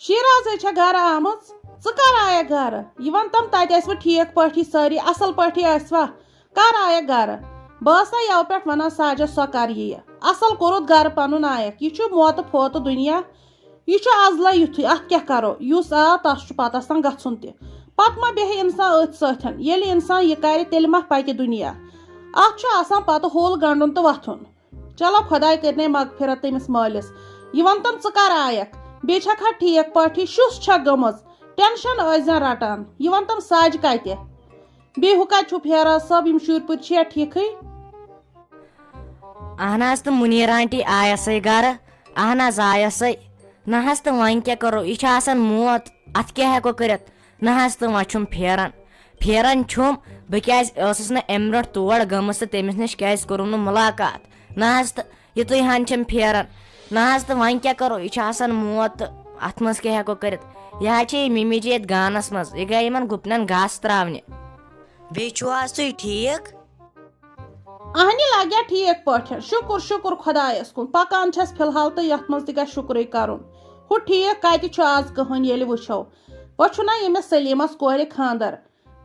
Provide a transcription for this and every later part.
شیراز گھر آمٕژ ژٕ کر آیکھ گھرٕ یہ ون تم تتہِ ٲسوٕ ٹھیٖک پٲٹھی سٲری اصل پٲٹھی ٲسوا کر آیکھ گھرٕ بہٕ ٲسا یو پٮ۪ٹھ ونان ساجس سۄ کر یِیہِ اصل کوٚرُتھ گھرٕ پنُن آیکھ یہ چھُ موتہٕ فوتہٕ دُنیا یہ چھُ ازلا یُتھُے اتھ کیٛاہ کرو یُس آو تس چھُ پتس تام گژھُن تہِ پتہٕ ما بیٚہہِ انسان أتھۍ سۭتۍ ییٚلہِ انسان یہِ کرِ تیٚلہِ ما پکہِ دُنیا اتھ چھُ آسان پتہٕ ہوٚل گنڈُن تہٕ وۄتھُن چلو خۄداے کٔرنَے مغفرت تٔمِس مٲلِس یہ ون تم ژٕ کر آیکھ بیٚیہِ چھکھا ٹھیٖک پٲٹھی شُس چھکھ گٔمٕژ ٹینشن ٲسۍزٮ۪ن رٹان یہ ون تم ساجہِ کتہِ بیٚیہِ ہُہ کتہِ چھُ پھیراز صٲب یِم شُرۍ پُرۍ چھِیا ٹھیٖکھٕے اہن حظ تہٕ مُنیٖر آنٹی آیسَے گرٕ اہن حظ آیسَے نہ حظ تہٕ وۄنۍ کیٛاہ کرو یہِ چھُ آسان موت اتھ کیٛاہ ہٮ۪کو کٔرِتھ نہ حظ تہٕ وۄنۍ چھُم پھیران چھُم بہٕ کیٛازِ ٲسٕس نہٕ امہِ برونٛٹھ تور گٔمٕژ تہٕ تٔمِس نِش کیٛازِ کوٚرُم نہٕ مُلاقات نہ حظ تہٕ یِتُے ہن چھم پھیران نہ حظ تہٕ وۄنۍ کیٛاہ کرو یہِ چھُ آسان موت تہٕ اتھ منٛز کیٛاہ ہٮ۪کو کٔرِتھ یہِ حظ چھِ مِمی جی ییٚتہِ گانس منٛز یہِ گٔے یِمن گُپنن گاسہٕ تراونہِ بیٚیہِ چھُو حظ تُہۍ ٹھیٖک اہنہِ لگیا ٹھیٖک پٲٹھۍ شُکُر شُکُر خۄدایس کُن پکان چھس فی الحال تہٕ یتھ منٛز تہِ گژھِ شُکرُے کرُن ہُہ ٹھیٖک کتہِ چھُ آز کٕہٕنۍ ییٚلہِ وٕچھو وۄنۍ چھُنہ ییٚمِس سلیٖمس کورِ خاندر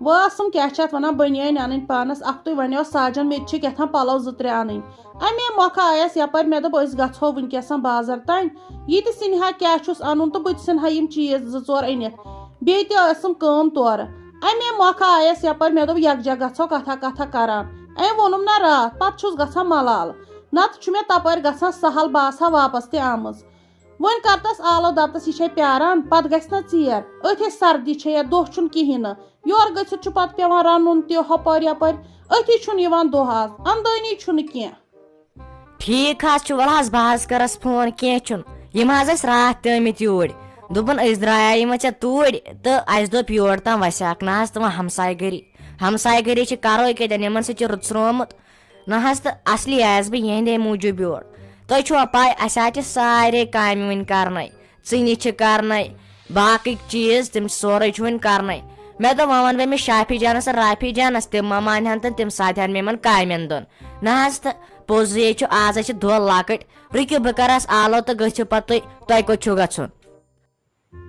وۄنۍ ٲسٕم کیٛاہ چھِ اتھ ونان بٔنیٲنۍ انٕنۍ پانس اکھتُے ونیو ساجن مےٚ تہِ چھِ کیٛاہ تھام پلو 2-3 انٕنۍ امے مۄکھٕ آیس یپٲرۍ مےٚ دوٚپ أسۍ گژھو وٕنکیٚسن بازر تانۍ یہِ تہِ سِنہا کیٛاہ چھُس انُن تہٕ بہٕ تہِ ژھٕنہا یِم چیٖز 2-4 أنِتھ بیٚیہِ تہِ ٲسٕم کٲم تورٕ امے مۄکھٕ آیس یپٲرۍ مےٚ دوٚپ یکجاہ گژھو کتھا کران أمۍ ووٚنُم نا راتھ پتہٕ چھُس گژھان ملال نتہٕ چھُ مےٚ تپٲرۍ گژھان سہل بہٕ آسہٕ ہا واپس تہِ آمٕژ وۄنۍ کر تس آلو دپتس یہِ چھے پیاران پتہٕ گژھِ نا ژیر أتھی سردی چھے یا دۄہ چھُنہٕ کہیٖنۍ نہٕ یورٕ گٔژھِتھ چھُ پتہٕ پیوان رنُن تہِ ہۄپٲرۍ یپٲرۍ أتھی چھُنہٕ یِوان دۄہ آز آمدٲنی چھُنہٕ کینٛہہ ٹھیٖک حظ چھُ وَلہٕ حظ بہٕ حظ کرس فون کینٛہہ چھُنہٕ یِم حظ ٲسۍ راتھ تہِ آمٕتۍ یوٗرۍ دوٚپُن أسۍ درٛایے یِمو ژےٚ توٗرۍ تہٕ اَسہِ دوٚپ یور تام وسیٛاکھ نہ حظ تہٕ وۄنۍ ہمساے گٔری چھِ کرو کتٮ۪ن یِمن سۭتۍ چھُ رُژرومُت نہ حظ تہٕ اصلی آیس بہٕ یِہنٛدے موٗجوٗب یور تۄہہِ چھُوا پاے اَسہِ حظ چھِ سارے کامہِ وٕنۍ کرنے ژِنہِ چھِ کرنے باقٕے چیٖز تِم سورُے چھُ وٕنۍ کرنے مےٚ دوٚپ وۄنۍ ونہٕ بہٕ أمِس شافی جانس تہٕ رافی جانس تِم ما مانہِ ہن تہٕ تِم ساتہٕ ہن مےٚ یِمن کامٮ۪ن دۄن نہ حظ تہٕ پوٚزُے چھُ آزے چھِ دۄہ لۄکٕٹۍ رُکِو بہٕ کرس آلو تہٕ گٔژھِو پتہٕ تُہۍ کوٚت چھُو گژھُن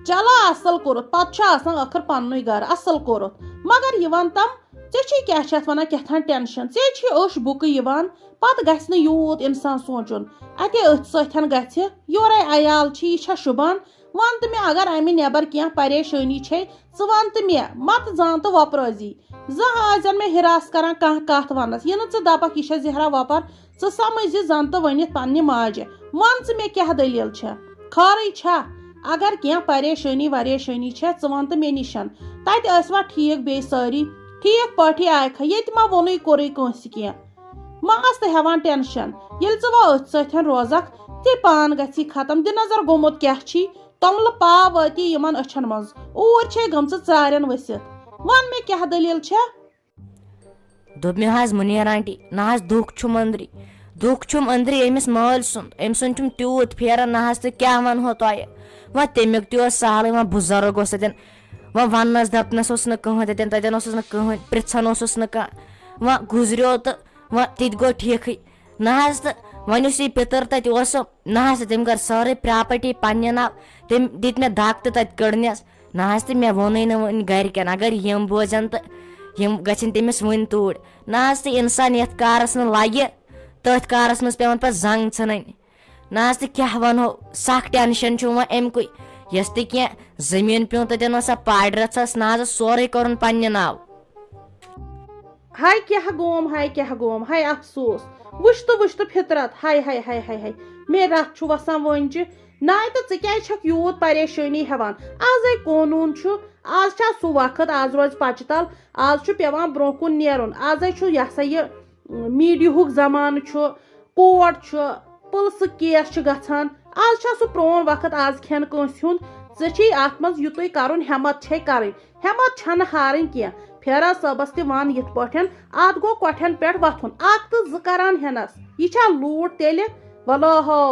چلو اصل کوٚرُتھ پتہٕ چھُ آسان ٲخٕر پننُے گرٕ اصل کوٚرُتھ مگر یہِ ون تم ژےٚ چھُے کیٛاہ چھِ اتھ ونان کیٛاہ ٹینشن ژےٚ چھُے أچھ بُکہٕ یِوان پتہٕ گژھِ نہٕ یوٗت انسان سونٛچُن اتے أتھۍ سۭتۍ گژھِ یورے عیال چھِ یہِ چھا شوٗبان ون تہٕ مےٚ اگر امہِ نٮ۪بر کینٛہہ پریشٲنی چھے ژٕ ون تہٕ مےٚ متہٕ زان تہٕ وۄپرٲزی زانٛہہ ٲسۍزٮ۪ن مےٚ ہراس کران کانٛہہ کتھ ونس یہِ نہٕ ژٕ دپکھ یہِ چھےٚ زہرا وۄپر ژٕ سمجھ زِ زن تہٕ ؤنِتھ پننہِ ماجہِ ون ژٕ مےٚ کیٛاہ دٔلیٖل چھےٚ خٲرٕے چھا اگر کینٛہہ پریشٲنی چھےٚ ژٕ ون تہٕ مےٚ نِشن تتہِ ٲسوا ٹھیٖک بیٚیہِ سٲری ٹھیٖک پٲٹھی آیکھا ییٚتہِ ما ووٚنُے کوٚرُے کٲنٛسہِ کینٛہہ ما ٲس تہٕ ہٮ۪وان ٹینشن ییٚلہِ ژٕ وۄنۍ أتھۍ سۭتۍ روزکھ تہِ پان گژھی ختم دِ نظر گوٚمُت کیٛاہ چھی توٚملہٕ پاو وٲتی یِمن أچھن منٛز اوٗرۍ چھے گٔمژٕ ژارٮ۪ن ؤسِتھ ون مےٚ کیٛاہ دٔلیٖل چھےٚ دوٚپ مےٚ حظ مُنیٖر آنٹی نہ حظ دُکھ چھُم أنٛدری أمِس مٲلۍ سُنٛد أمۍ سُنٛد چھُم تیوٗت پھیران نہ حظ تہٕ کیٛاہ ونہو تۄہہِ وۄنۍ تمیُک تہِ اوس سہلٕے وۄنۍ بُزرٕگ اوس تتٮ۪ن وۄنۍ وننس دپنس اوس نہٕ کٕہٕنۍ تتٮ۪ن اوسُس نہٕ کٕہٕنۍ پرژھن اوسُس نہٕ کانٛہہ وۄنۍ گُزریو تہٕ وۄنۍ تہِ تہِ گوٚو ٹھیٖکھٕے نہ حظ تہٕ وۄنۍ یُس یہِ پِتٕر تتہِ اوسُم نہ حظ تہٕ تٔمۍ کٔر سٲرٕے پراپرٹی پننہِ ناو تٔمۍ دِتۍ مےٚ دک تہِ تتہِ کٔڑنس نہ حظ تہٕ مےٚ ووٚنُے نہٕ وۄنۍ گرِکٮ۪ن اگر یِم بوزن تہٕ یِم گژھن تٔمِس وٕنۍ توٗرۍ نہ حظ تہٕ انسان یتھ کارس نہٕ لگہِ تٔتھۍ کارس منٛز پیٚوان پتہٕ زنٛگ ژھٕنٕنۍ نہ حظ تہٕ کیٛاہ ونہو سخ ٹینشن چھُ وۄنۍ امکُے یۄس تہِ کینٛہہ زٔمیٖن پیوٚن تتٮ۪ن ٲس سۄ پاڑِ رژھس نہ حظ سورُے کوٚرُن پننہِ ناو ہاے کیٛاہ گوم ہاے افسوٗس وٕچھتہٕ فطرت ہاے مےٚ رتھ چھُ وسان وٲنجہِ ناے تہٕ ژٕ کیٛازِ چھکھ یوٗت پریشٲنی ہٮ۪وان آزے قونوٗن چھُ آز چھا سُہ وقت آز روزِ پچہِ تل آز چھُ پیٚوان برونٛہہ کُن نیرُن آزے چھُ یہِ ہسا یہِ میٖڈیہُک زمانہٕ چھُ کوٹ چھُ پُلسہٕ کیس چھِ گژھان آز چھا سُہ پرون وقت آز کھٮ۪ن کٲنٛسہِ ہُنٛد ژےٚ چھے اتھ منٛز یُتُے کرُن ہٮ۪مت چھے کرٕنۍ ہٮ۪مت چھنہٕ ہارٕنۍ کینٛہہ پھیراز صٲبس تہِ ون یِتھ پٲٹھۍ اتھ گوٚو کۄٹھٮ۪ن پٮ۪ٹھ وۄتھُن اکھ تہٕ زٕ کران ہٮ۪نس یہِ چھا لوٗٹھ تیٚلہِ ولو ہو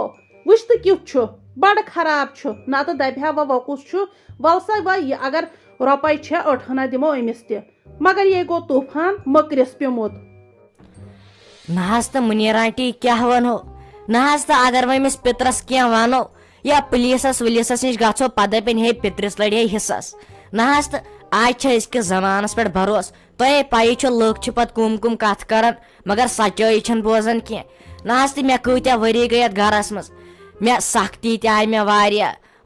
وٕچھ تہٕ کیُتھ چھُ بڑٕ خراب چھُ نتہٕ دپہِ ہا وۄکُس چھُ ول سا وۄنۍ اگر رۄپے چھےٚ 8 دِمو أمِس تہِ مگر یے گوٚو طوٗفان مٔکرِس پیوٚمُت نہ حظ تہٕ مُنیٖر آنٹی کیٛاہ ونہو نہ حظ تہٕ اگر وۄنۍ أمِس پِترس کینٛہہ ونو یا پولیسس ولیسس نش گژھو پتہ پن ہے پترس لڑ ہے حصس نہ حظ تو آج أزکِس زمانس پہ بھروسہ تۄہے پایی چھو لُکھ چھِ پتہٕ کُم کتھ کران مگر سچٲیی چھنہٕ بوزان کینٛہہ نہ حظ تہٕ مےٚ کۭتیاہ ؤری گٔے یتھ گرس منٛز مےٚ سختی تہِ آیہِ مےٚ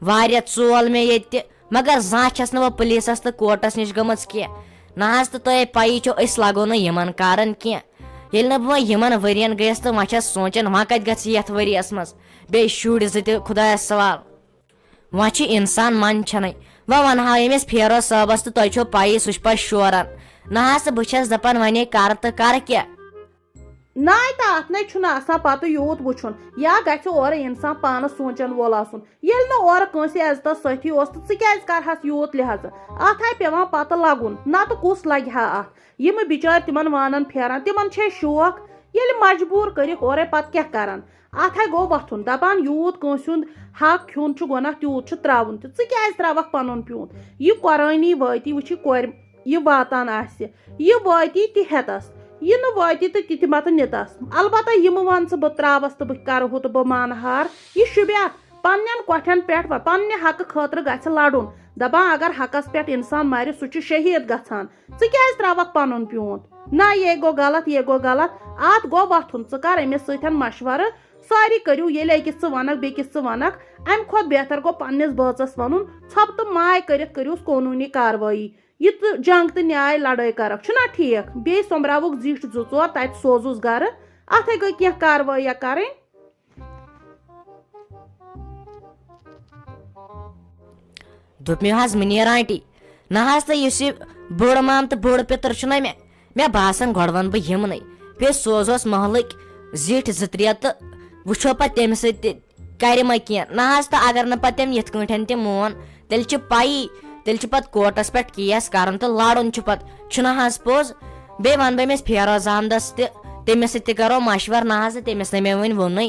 واریاہ ژول مےٚ ییٚتہِ تہِ مگر زانٛہہ چھس نہٕ بہٕ پُلیٖسس تہٕ کوٹس نِش گٔمٕژ کینٛہہ نہ حظ تہٕ تۄہے پایی چھو أسۍ لگو نہٕ یِمن کارن کینٛہہ ییٚلہِ نہٕ بہٕ وۄنۍ یِمن ؤرین گٔیس تہٕ وۄنۍ چھس سونٛچان وۄنۍ کتہِ گژھِ یتھ ؤریس منٛز بیٚیہِ شُرۍ زٕ تہِ خۄدایس سوال وۄنۍ چھُ انسان منٛدچھنٕے وۄنۍ ونہٕ ہا ییٚمِس فیروز صٲبس تہٕ تۄہہِ چھو پایی سُہ چھُ پتہٕ شوران نہ حظ تہٕ بہٕ چھس دپان وۄنۍ کرٕ تہٕ کرٕ کیٛاہ ناے تو ات نے چھُنہٕ آسان پتہٕ یوٗت وٕچھُن یا گژھِ اورٕ انسان پانس سونچن وول آسُن ییٚلہِ نہٕ اورٕ کٲنٛسہِ عزتس سۭتی اوس تہٕ ژٕ کیازِ کرہس یوٗت لحاظہٕ اتھ ہاے پیوان پتہٕ لگُن نتہٕ کُس لگہِ ہا اتھ یِم بچٲرۍ تِمن وانن پھیران تِمن چھے شوق ییٚلہِ مجبوٗر کٔرِکھ اورے پتہٕ کیاہ کرن اتھ ہاے گوٚو وۄتھُن دپان یوٗت کٲنٛسہِ ہُنٛد حق کھیوٚن چھُ گۄناہ تیوٗت چھُ تراوُن تہِ ژٕ کیازِ تراوکھ پنُن پیوٗنت یہِ قۄرٲنی وٲتی وٕچھِ کورِ یہِ واتان آسہِ یہِ وٲتی تہِ ہٮ۪تس یہِ نہٕ وٲتی تہٕ تہِ متہٕ نِتس البتہ یِمہٕ ون ژٕ بہٕ تراوس تہٕ بہٕ کرٕ ہُہ تہٕ بہٕ مانہٕ ہار یہِ شوٗبیا پننٮ۪ن کۄٹھٮ۪ن پٮ۪ٹھ پننہِ حقہٕ خٲطرٕ گژھِ لڑُن دپان اگر حقس پٮ۪ٹھ انسان مرِ سُہ چھُ شہیٖد گژھان ژٕ کیازِ تراوکھ پنُن پیوٗنت نہ یے گوٚو غلط اتھ گوٚو وۄتھُن ژٕ کر أمِس سۭتۍ مشورٕ سٲری کٔرِو ییٚلہِ أکِس ژٕ ونکھ بیٚکِس ژٕ ونکھ امہِ کھۄتہٕ بہتر گوٚو پننِس بٲژس ونُن ژھۄپہٕ تہٕ ماے کٔرِتھ کٔرِوس قونوٗنی کاروٲیی یہ تو جنگ تو نیاے لڑٲے کرکھ چھُنا ٹھیک بیٚیہِ سوٚمبراوُکھ زِٹھۍ 2-4 تتہِ سوزوس گرٕ اتھے گٔے کینٛہہ کاروٲیی کرٕنۍ دوٚپ مےٚ حظ مُنیر آنٹی نہ حظ تہٕ یُس یہِ بٔڑ مام تہٕ بٔڑ پِتٕر چھُنہ مےٚ باسان گۄڈٕ ونہٕ بہٕ یِمنٕے بیٚیہِ سوزہوس محلٕکۍ زِٹھۍ 2-3 تہٕ وٕچھو پتہٕ تمہِ سۭتۍ تہِ کرِ ما کینٛہہ نہ حظ تہٕ اگر نہٕ پتہٕ تٔمۍ یِتھ کٲٹھۍ تہِ مون تیٚلہِ چھِ پایی تیٚلہِ چھُ پتہٕ کوٹس پٮ۪ٹھ کیس کرُن تہٕ لڑُن چھُ پتہٕ چھُنہ حظ پوٚز بیٚیہِ ونہٕ بہٕ أمِس فیروز احمدس تہِ تٔمِس سۭتۍ تہِ کرو مشور نہ حظ تٔمِس نہٕ مےٚ وُنہِ ووٚنُے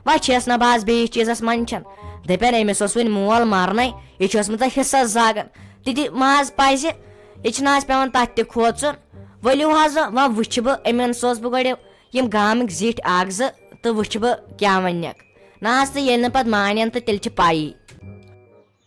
وۄنۍ چھس نہ بہٕ حظ بیٚیِس چیٖزس منٛدچھان دپان أمِس اوس وُنہِ مول مرنٕے یہِ چھُ اوسمُت حصس زاگان تِتہِ ما حظ پزِ یہِ چھُنہ حظ پیوان تتھ تہِ کھوژُن ؤلِو حظ وۄنۍ وٕچھِ بہٕ أمن سوز بہٕ گۄڈٕ یِم گامٕکۍ زِٹھۍ 1-2 تہٕ وٕچھِ بہٕ کیاہ ونٮ۪کھ نہ حظ تہٕ ییٚلہِ نہٕ پتہٕ مانن تہٕ تیٚلہِ چھِ پایی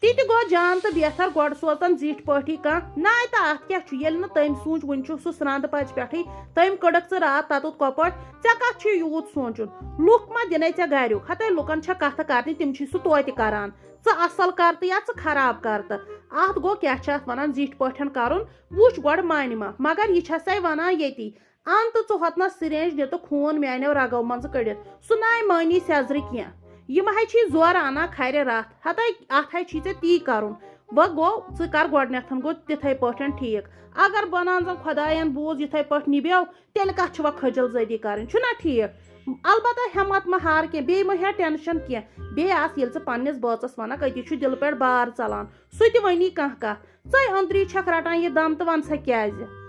تہِ گوٚو جان تہٕ بہتر گۄڈٕ سوزن زِٹھۍ پٲٹھی کانٛہہ ناے تہٕ اتھ کیاہ چھُ ییٚلہِ نہٕ تٔمۍ سوٗنچ وُنہِ چھُ سُہ سرٛانٛدٕ پچہِ پٮ۪ٹھٕے تٔمۍ کٔڑکھ ژٕ راتھ تتُت کۄپٲٹھۍ ژےٚ کتھ چھُ یوٗت سونٛچُن لُکھ ما دِنے ژےٚ گریُک ہتے لُکن چھےٚ کتھٕ کرنہِ تِم چھِ سُہ توتہِ کران ژٕ اصل کر تہٕ یا ژٕ خراب کر تہٕ اتھ گوٚو کیاہ چھِ اتھ ونان زِٹھۍ پٲٹھۍ کرُن وٕچھ گۄڈٕ مانہِ ما مگر یہِ چھسے ونان ییٚتی ان تہٕ ژٕ ہۄتنس سِرینج نِتہٕ خوٗن میانیو رگو منٛزٕ کٔڑِتھ سُہ ناے مٲنی سیزرِ کینٛہہ یِم ہاے چھی زورٕ انان کھرِ رتھ ہتے اتھ ہاے چھی ژےٚ تی کرُن وۄنۍ گوٚو ژٕ کر گۄڈٕنیتھ گوٚو تِتھے پٲٹھۍ ٹھیٖک اگر بنان زن خۄداین بوٗز یِتھے پٲٹھۍ نِبیو تیٚلہِ کتھ چھِ وۄنۍ کھٔجل زٲدی کرٕنۍ چھُنا ٹھیٖک البتہ ہٮ۪مت ما ہار کینٛہہ بیٚیہِ مہ ہےٚ ٹٮ۪نشن کینٛہہ بیٚیہِ آس ییٚلہِ ژٕ پننِس بٲژس ونکھ أتی چھُ دِلہٕ پٮ۪ٹھ بار ژلان سُہ تہِ ؤنی کانٛہہ کتھ ژٕے أنٛدری چھکھ رٹان یہِ دم تہٕ ون سا کیازِ